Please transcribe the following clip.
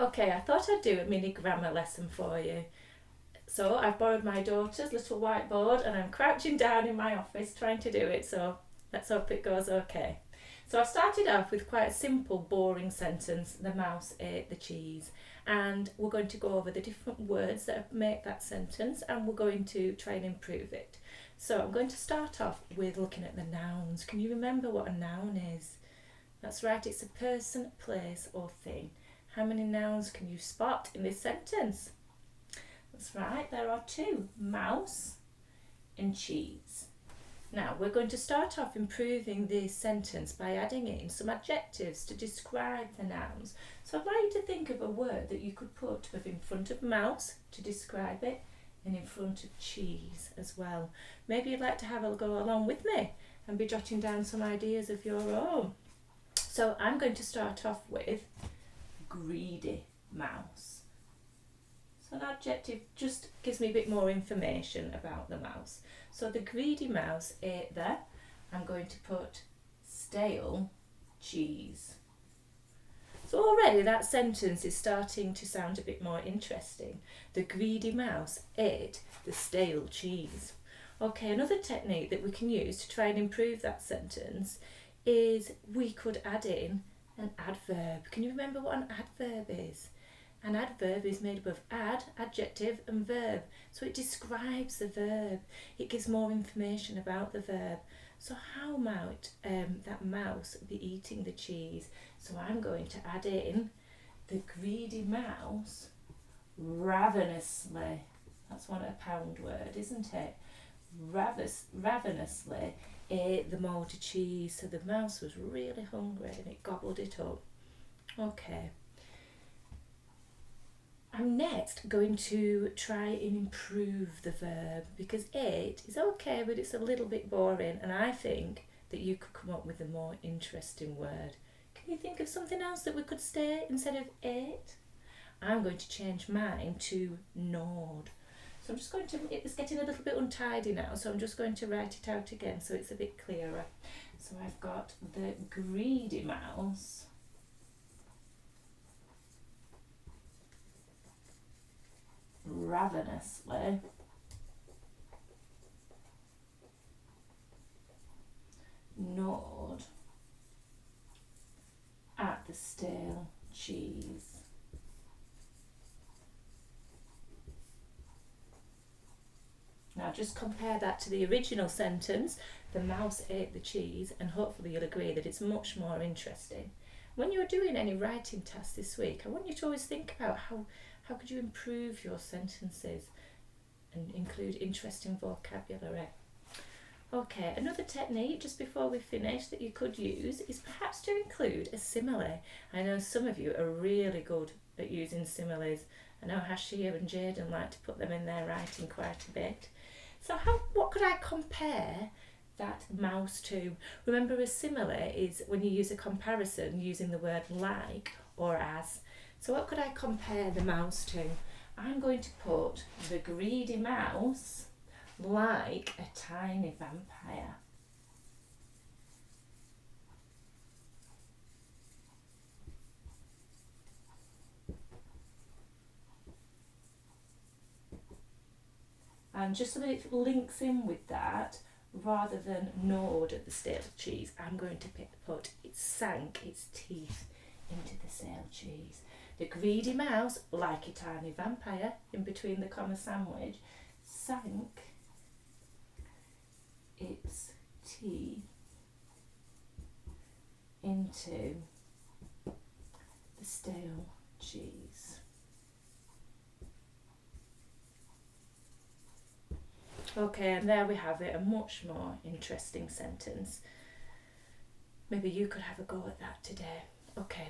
Okay, I thought I'd do a mini grammar lesson for you. So I've borrowed my daughter's little whiteboard and I'm crouching down in my office trying to do it, so let's hope it goes okay. So I've started off with quite a simple, boring sentence, the mouse ate the cheese. And we're going to go over the different words that make that sentence and we're going to try and improve it. So I'm going to start off with looking at the nouns. Can you remember what a noun is? That's right, it's a person, place or thing. How many nouns can you spot in this sentence? That's right, there are two, mouse and cheese. Now we're going to start off improving this sentence by adding in some adjectives to describe the nouns. So I'd like you to think of a word that you could put in front of mouse to describe it and in front of cheese as well. Maybe you'd like to have a go along with me and be jotting down some ideas of your own. So I'm going to start off with greedy mouse. So an adjective just gives me a bit more information about the mouse. So the greedy mouse ate the, I'm going to put stale cheese. So already that sentence is starting to sound a bit more interesting. The greedy mouse ate the stale cheese. Okay, another technique that we can use to try and improve that sentence is we could add in an adverb. Can you remember what an adverb is? An adverb is made up of ad, adjective and verb. So it describes the verb. It gives more information about the verb. So how might that mouse be eating the cheese? So I'm going to add in the greedy mouse ravenously. That's one a pound word, isn't it? Ravenously ate the mould of cheese. So the mouse was really hungry and it gobbled it up. Okay. I'm next going to try and improve the verb because ate is okay but it's a little bit boring and I think that you could come up with a more interesting word. Can you think of something else that we could say instead of ate? I'm going to change mine to gnawed. So I'm just going to, it's getting a little bit untidy now, so I'm just going to write it out again so it's a bit clearer. So I've got the greedy mouse ravenously gnawed at the stale cheese. Now just compare that to the original sentence, the mouse ate the cheese, and hopefully you'll agree that it's much more interesting. When you're doing any writing tasks this week, I want you to always think about how could you improve your sentences and include interesting vocabulary. Okay, another technique just before we finish that you could use is perhaps to include a simile. I know some of you are really good at using similes. I know Hashia and Jaden like to put them in their writing quite a bit. So what could I compare that mouse to? Remember, a simile is when you use a comparison using the word like or as. So what could I compare the mouse to? I'm going to put the greedy mouse like a tiny vampire. And just so that it links in with that, rather than gnawed at the stale cheese, I'm going to put it sank its teeth into the stale cheese. The greedy mouse, like a tiny vampire, in between the comma sandwich, sank its teeth into the stale cheese. Okay, and there we have it, a much more interesting sentence. Maybe you could have a go at that today. Okay.